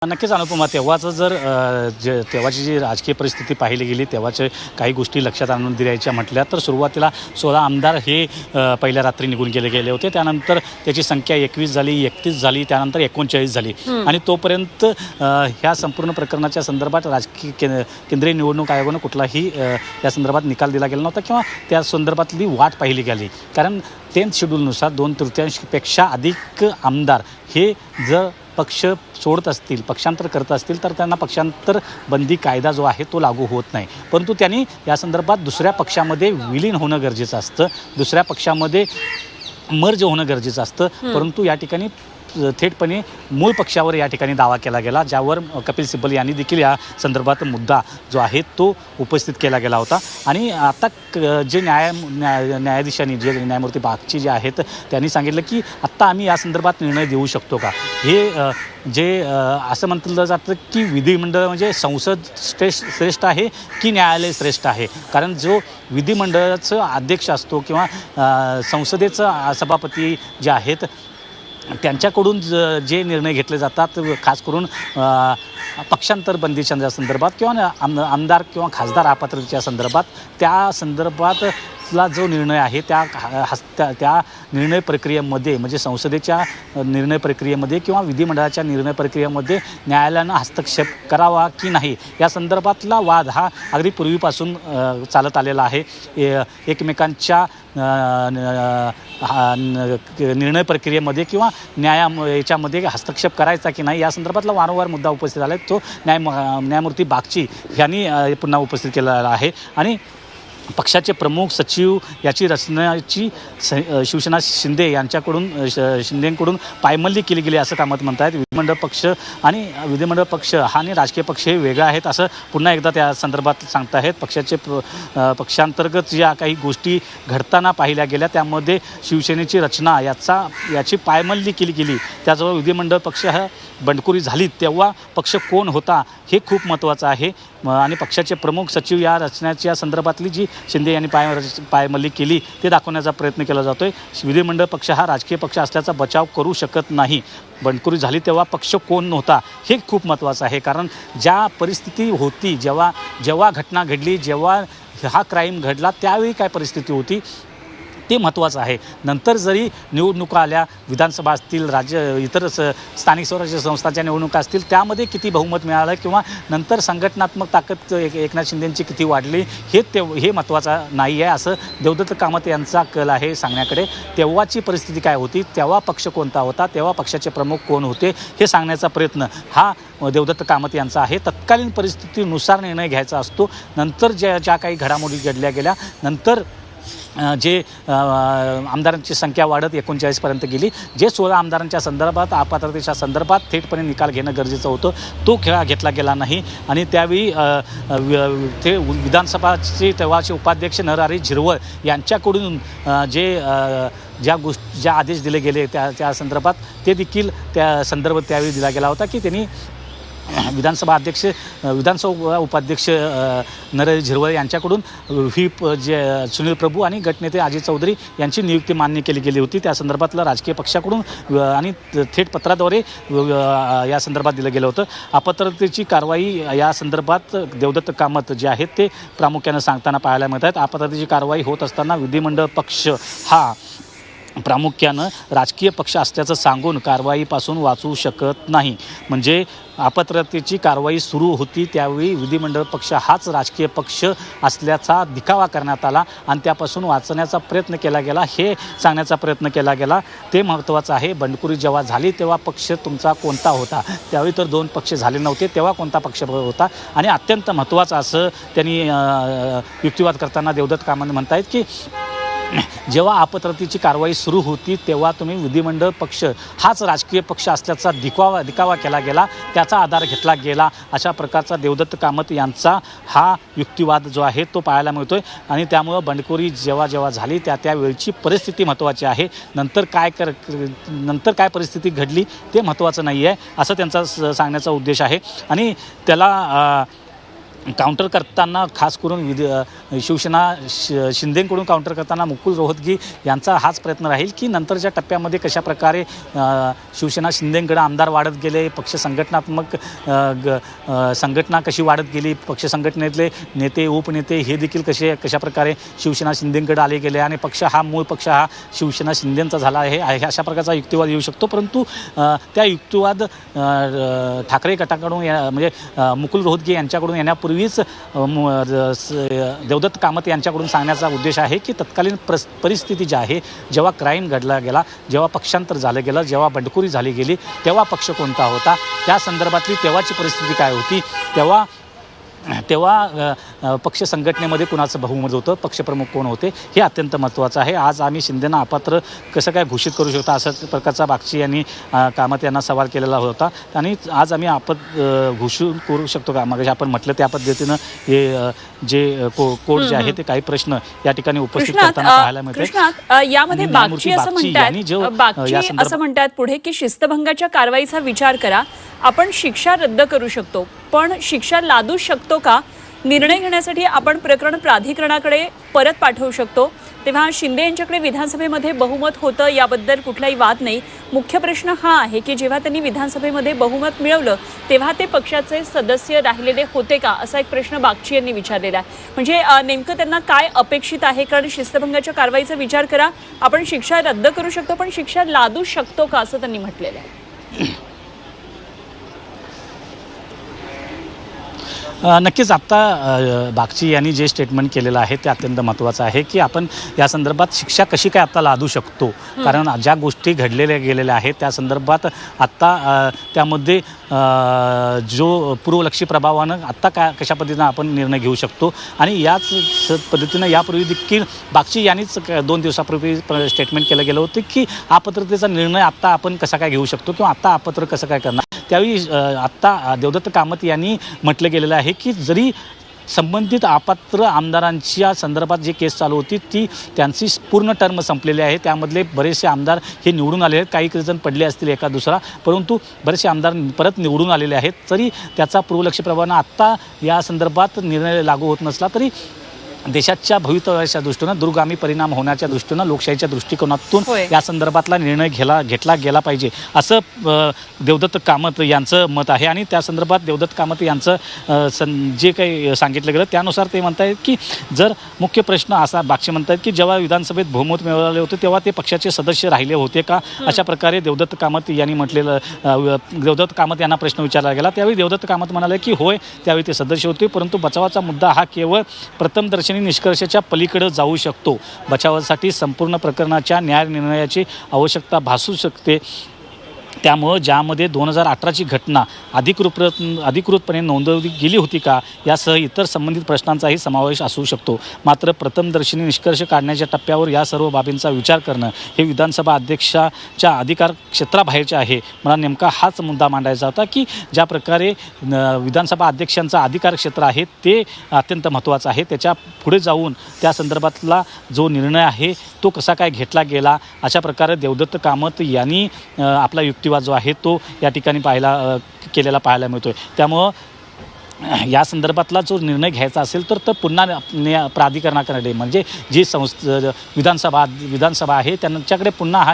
नक्कीच अनुपमा, तेव्हाचं जर तेव्हाची जी राजकीय परिस्थिती पाहिली गेली, तेव्हाचे काही गोष्टी लक्षात आणून द्यायच्या म्हटल्या तर सुरुवातीला 16 आमदार हे पहिल्या रात्री निघून गेले होते. त्यानंतर त्याची संख्या 21 झाली, 31 झाली, त्यानंतर 39 झाली आणि तोपर्यंत ह्या संपूर्ण प्रकरणाच्या संदर्भात केंद्रीय निवडणूक आयोगानं कुठलाही या संदर्भात निकाल दिला गेला नव्हता किंवा त्या संदर्भातली वाट पाहिली गेली. कारण 10th शेड्यूलनुसार 2/3पेक्षा अधिक आमदार हे जर पक्ष सोडत असतील, पक्षांतर करत असतील तर त्यांना पक्षांतर बंदी कायदा जो आहे तो लागू होत नाही. परंतु त्यांनी या संदर्भात दुसऱ्या पक्षामध्ये विलीन होणं गरजेचं असतं, दुसऱ्या पक्षामध्ये मर्ज होणं गरजेचं असतं. परंतु या ठिकाणी थेटपणे मूळ पक्षावर या ठिकाणी दावा केला गेला, ज्यावर कपिल सिब्बल यांनी देखील या संदर्भात मुद्दा जो आहे तो उपस्थित केला गेला होता. आणि आता जे न्यायाधीशांनी जे न्यायमूर्ती बागची जे आहेत त्यांनी सांगितलं की आत्ता आम्ही या संदर्भात निर्णय देऊ शकतो का. हे जे असं म्हटलं जातं की विधिमंडळ म्हणजे संसद श्रेष्ठ आहे की न्यायालय श्रेष्ठ आहे. कारण जो विधिमंडळाचं अध्यक्ष असतो किंवा संसदेचं सभापती जे आहेत त्यांच्याकडून जे निर्णय घेतले जातात, खास करून पक्षांतर बंदीच्या संदर्भात किंवा आमदार किंवा खासदार अपात्रतेच्या संदर्भात, त्या संदर्भातला जो निर्णय आहे त्या निर्णय प्रक्रियेमध्ये म्हणजे संसदेच्या निर्णय प्रक्रियेमध्ये किंवा विधिमंडळाच्या निर्णय प्रक्रियेमध्ये न्यायालयानं हस्तक्षेप करावा की नाही या संदर्भातला वाद हा अगदी पूर्वीपासून चालत आलेला आहे. एकमेकांच्या निर्णय प्रक्रियेमध्ये किंवा याच्यामध्ये हस्तक्षेप करायचा की नाही या संदर्भातला वारंवार मुद्दा उपस्थित आला आहे. तो न्यायमूर्ती बागची यांनी पुन्हा उपस्थित केलेला आहे. आणि पक्षाचे प्रमुख सचिव याची रचनेची शिवसेना शिंदेकडून पायमल्ली केली गेली असं कामत म्हणत आहेत. विधिमंडळ पक्ष आणि राजकीय पक्ष हे वेगळे आहेत असं पुन्हा एकदा त्या संदर्भात सांगत आहेत. पक्षांतर्गत ज्या काही गोष्टी घडताना पाहिल्या गेल्या त्यामध्ये शिवसेनेची रचना याची पायमल्ली केली गेली. त्याजवळ विधिमंडळ पक्ष हा बंडखोरी झाली तेव्हा पक्ष कोण होता हे खूप महत्त्वाचं आहे. आणि पक्षाचे प्रमुख सचिव या रचनेच्या संदर्भातली जी शिंदे यांनी पायमल्ली केली ते दाखवण्याचा प्रयत्न केला जातो आहे. विधिमंडळ पक्ष हा राजकीय पक्ष असल्याचा बचाव करू शकत नाही. बंडखोरी झाली तेव्हा पक्ष कोण नव्हता हे खूप महत्त्वाचं आहे. कारण ज्या परिस्थिती होती, जेव्हा घटना घडली, जेव्हा हा क्राईम घडला त्यावेळी काय परिस्थिती होती ते महत्त्वाचं आहे. नंतर जरी निवडणुका आल्या, विधानसभा असतील, इतर स्थानिक स्वराज्य संस्थांच्या निवडणुका असतील, त्यामध्ये किती बहुमत मिळालं किंवा नंतर संघटनात्मक ताकद एकनाथ शिंदेंची किती वाढली हे महत्त्वाचं नाही आहे असं देवदत्त कामत यांचा कल आहे सांगण्याकडे. तेव्हाची परिस्थिती काय होती, तेव्हा पक्ष कोणता होता, तेव्हा पक्षाचे प्रमुख कोण होते हे सांगण्याचा प्रयत्न हा देवदत्त कामत यांचा आहे. तत्कालीन परिस्थितीनुसार निर्णय घ्यायचा असतो. नंतर ज्या काही घडामोडी घडल्या गेल्या, नंतर जे आमदारांची संख्या वाढत 39पर्यंत गेली, जे 16 आमदारांच्या संदर्भात अपात्रतेच्या संदर्भात थेटपणे निकाल घेणं गरजेचं होतं तो घेतला गेला नाही. आणि त्यावेळी ते विधानसभाचे तेव्हाचे उपाध्यक्ष नरहरी झिरवळ यांच्याकडून ज्या आदेश दिले गेले त्या संदर्भात ते देखील त्या संदर्भ त्यावेळी दिला गेला होता की त्यांनी विधानसभा उपाध्यक्ष नरहरी झिरवळ यांच्याकडून व्हीप सुनील प्रभू आणि गटनेते अजय चौधरी यांची नियुक्ती मान्य केली गेली होती. त्या संदर्भातलं राजकीय पक्षाकडून आणि थेट पत्राद्वारे या संदर्भात दिलं गेलं होतं. अपात्रतेची कारवाई या संदर्भात देवदत्त कामत जे आहेत ते प्रामुख्यानं सांगताना पाहायला मिळत आहेत. अपात्रतेची कारवाई होत असताना विधिमंडळ पक्ष हा प्रामुख्यानं राजकीय पक्ष असल्याचं सांगून कारवाईपासून वाचू शकत नाही. म्हणजे अपात्रतेची कारवाई सुरू होती त्यावेळी विधिमंडळ पक्ष हाच राजकीय पक्ष असल्याचा दिखावा करण्यात आला आणि त्यापासून वाचण्याचा प्रयत्न केला गेला हे सांगण्याचा प्रयत्न केला गेला. ते महत्त्वाचं आहे. बंडखोरी जेव्हा झाली तेव्हा पक्ष तुमचा कोणता होता, त्यावेळी तर 2 पक्ष झाले नव्हते, तेव्हा कोणता पक्ष होता. आणि अत्यंत महत्त्वाचं असं त्यांनी युक्तिवाद करताना देवदत्त कामत म्हणतायत की जेव्हा अपात्रतेची कारवाई सुरू होती तेव्हा तुम्ही विधिमंडळ पक्ष हाच राजकीय पक्ष असल्याचा दिखावा केला गेला, त्याचा आधार घेतला गेला. अशा प्रकारचा देवदत्त कामत यांचा हा युक्तिवाद जो आहे तो पाहायला मिळतो आहे. आणि त्यामुळं बंडखोरी जेव्हा झाली त्यावेळची परिस्थिती महत्त्वाची आहे. नंतर काय परिस्थिती घडली ते महत्त्वाचं नाही आहे असं त्यांचा सांगण्याचा उद्देश आहे. आणि त्याला काउंटर करताना खास करून शिवसेना शिंदेकडून काउंटर करताना मुकुल रोहतगी यांचा हाच प्रयत्न राहील की नंतरच्या टप्प्यामध्ये कशाप्रकारे शिवसेना शिंदेकडे आमदार वाढत गेले, पक्ष संघटनात्मक संघटना कशी वाढत गेली, पक्ष संघटनेतले नेते उपनेते हे देखील कशाप्रकारे शिवसेना शिंदेकडे आले गेले आणि मूळ पक्ष हा शिवसेना शिंदेचा झाला आहे अशा प्रकारचा युक्तिवाद येऊ शकतो. परंतु त्या युक्तिवाद ठाकरे गटाकडून म्हणजे मुकुल रोहतगी यांच्याकडून येण्यापूर्वीच देवदत्त कामत यांच्याकडून सांगण्याचा उद्देश आहे की तत्कालीन परिस्थिती जी आहे, जेव्हा क्राईम घडला गेला, जेव्हा पक्षांतर झालं गेलं, जेव्हा बंडखोरी झाली गेली, तेव्हा पक्ष कोणता होता, त्या संदर्भातली तेव्हाची परिस्थिती काय होती, तेव्हा पक्ष संघटनेमध्ये कुणाचं बहुमत होतं, पक्षप्रमुख कोण होते, हे अत्यंत महत्त्वाचं आहे. आज आम्ही शिंदेना अपात्र कसं काय घोषित करू शकतो अशाच प्रकारचा बागची यांनी कामत यांना सवाल केलेला होता आणि आज आम्ही घोषित करू शकतो का, मग आपण म्हटलं त्या पद्धतीनं हे जे कोर्ट जे आहे ते काही प्रश्न या ठिकाणी उपस्थित करताना पाहायला मिळते. यामध्ये बागची असं म्हणतात पुढे की शिस्तभंगाच्या कारवाईचा विचार करा, आपण शिक्षा रद्द करू शकतो पण शिक्षा लादू शकतो का, निर्णय घेण्यासाठी आपण प्रकरण प्राधिकरणाकडे परत पाठवू शकतो. तेव्हा शिंदे यांच्याकडे विधानसभेमध्ये बहुमत होतं याबद्दल कुठलाही वाद नाही. मुख्य प्रश्न हा आहे की जेव्हा त्यांनी विधानसभेमध्ये बहुमत मिळवलं तेव्हा ते पक्षाचे सदस्य राहिलेले होते का, असा एक प्रश्न बागची यांनी विचारलेला आहे. म्हणजे नेमकं त्यांना काय अपेक्षित आहे, कारण शिस्तभंगाच्या कारवाईचा विचार करा, आपण शिक्षा रद्द करू शकतो पण शिक्षा लादू शकतो का, असं त्यांनी म्हटलेलं आहे. नक्कीच आत्ता बागची यांनी जे स्टेटमेंट केलेलं आहे ते अत्यंत महत्त्वाचं आहे की आपण या संदर्भात शिक्षा कशी काय आत्ता लादू शकतो, कारण ज्या गोष्टी घडलेल्या गेलेल्या आहेत त्या संदर्भात आत्ता त्यामध्ये जो पूर्वलक्षी प्रभावानं आत्ता कशा पद्धतीनं आपण निर्णय घेऊ शकतो. आणि याच पद्धतीनं यापूर्वी देखील बागची यांनीच 2 दिवसापूर्वी स्टेटमेंट केलं गेलं होतं की अपात्रतेचा निर्णय आत्ता आपण कसा काय घेऊ शकतो किंवा आत्ता अपात्र कसं काय करणार. त्यावेळी आत्ता देवदत्त कामत यांनी म्हटलं गेलेलं आहे की जरी संबंधित अपात्र आमदारांच्या संदर्भात जी केस चालू होती ती त्यांची पूर्ण टर्म संपलेली आहे, त्यामधले बरेचसे आमदार हे निवडून आले आहेत, काही जण पडले असतील एका दुसरा, परंतु बरेचसे आमदार परत निवडून आलेले आहेत. तरी त्याचा पूर्वलक्षी प्रभावानं आत्ता या संदर्भात निर्णय लागू होत नसला तरी देशाच्या भवितव्याच्या दृष्टीनं दूरगामी परिणाम होण्याच्या दृष्टीनं लोकशाहीच्या दृष्टिकोनातून या संदर्भातला निर्णय घेतला गेला पाहिजे असं देवदत्त कामत यांचं मत आहे. आणि त्या संदर्भात देवदत्त कामत यांचं जे काही सांगितलं गेलं त्यानुसार ते म्हणत आहेत की जर मुख्य प्रश्न असा बागची म्हणतात की जेव्हा विधानसभेत बहुमत मिळवले होते तेव्हा ते पक्षाचे सदस्य राहिले होते का, अशा प्रकारे देवदत्त कामत यांनी म्हटलेलं. देवदत्त कामत यांना प्रश्न विचारला गेला त्यावेळी देवदत्त कामत म्हणाले की होय त्यावेळी ते सदस्य होते, परंतु बचावाचा मुद्दा हा केवळ प्रथमदर्शनी निष्कर्षाच्या पलीकडे जाऊ शकतो. बचावासाठी संपूर्ण प्रकरणाच्या न्याय निर्णयाची आवश्यकता भासू शकते. त्यामुळं ज्यामध्ये 2018ची घटना अधिकृतपणे नोंदवली गेली होती का यासह इतर संबंधित प्रश्नांचाही समावेश असू शकतो. मात्र प्रथमदर्शनी निष्कर्ष काढण्याच्या टप्प्यावर या सर्व बाबींचा विचार करणं हे विधानसभा अध्यक्षाच्या अधिकार क्षेत्राबाहेरचे आहे. मला नेमका हाच मुद्दा मांडायचा होता की ज्या प्रकारे विधानसभा अध्यक्षांचं अधिकार क्षेत्र आहे ते अत्यंत महत्त्वाचं आहे. त्याच्या पुढे जाऊन त्या संदर्भातला जो निर्णय आहे तो कसा काय घेतला गेला अशा प्रकारे देवदत्त कामत यांनी आपला युक्तिवाद जो आहे तो या ठिकाणी केलेला पाहायला मिळतोय. त्यामुळं या संदर्भातला जो निर्णय घ्यायचा असेल तर पुन्हा प्राधिकरणाकडे म्हणजे जी विधानसभा आहे त्यांच्याकडे पुन्हा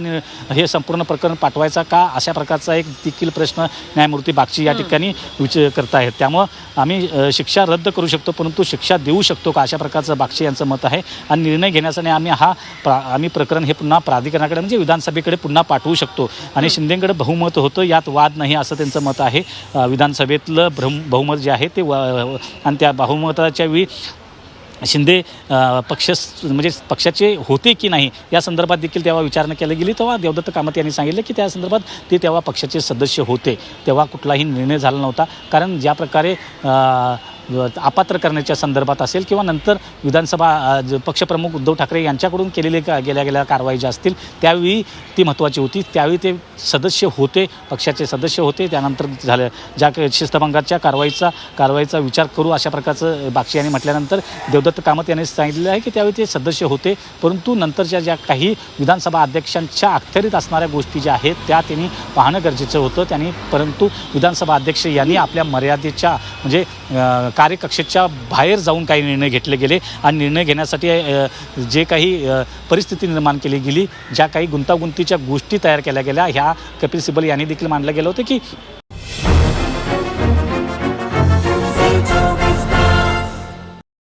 हे संपूर्ण प्रकरण पाठवायचा का अशा प्रकारचा एक देखील प्रश्न न्यायमूर्ती बागची या ठिकाणी करत आहेत. त्यामुळं आम्ही शिक्षा रद्द करू शकतो परंतु शिक्षा देऊ शकतो का अशा प्रकारचं बागची यांचं मत आहे. आणि निर्णय घेण्यासाठी आम्ही प्रकरण हे पुन्हा प्राधिकरणाकडे म्हणजे विधानसभेकडे पुन्हा पाठवू शकतो. आणि शिंदेकडे बहुमत होतं यात वाद नाही असं त्यांचं मत आहे. विधानसभेतलं बहुमत जे आहे ते आणि त्या बहुमताच्या वेळी शिंदे पक्षाचे होते की नाही या संदर्भात देखील तेव्हा विचारणा केली गेली. तेव्हा देवदत्त कामत यांनी सांगितलं की त्या संदर्भात ते तेव्हा पक्षाचे सदस्य होते, तेव्हा कुठलाही निर्णय झाला नव्हता. कारण ज्या प्रकारे अपात्र करण्याच्या संदर्भात असेल किंवा नंतर विधानसभा पक्षप्रमुख उद्धव ठाकरे यांच्याकडून गेल्या कारवाई ज्या असतील त्यावेळी ती महत्त्वाची होती. त्यावेळी ते सदस्य होते, पक्षाचे सदस्य होते. त्यानंतर झालं ज्या शिस्तभंगाच्या कारवाईचा विचार करू अशा प्रकारचं बागची यांनी म्हटल्यानंतर देवदत्त कामत यांनी सांगितलेलं आहे की त्यावेळी ते सदस्य होते, परंतु नंतरच्या ज्या काही विधानसभा अध्यक्षांच्या अखत्यारीत असणाऱ्या गोष्टी ज्या आहेत त्या त्यांनी पाहणं गरजेचं होतं. परंतु विधानसभा अध्यक्ष यांनी आपल्या मर्यादेच्या म्हणजे कार्यकक्षेच्या बाहेर जाऊन काही निर्णय घेतले गेले आणि निर्णय घेण्यासाठी जे काही परिस्थिती निर्माण केली गेली, ज्या काही गुंतागुंतीच्या गोष्टी तयार केल्या गेल्या, ह्या कपिल सिब्बल यांनी देखील मांडलं गेलं होतं की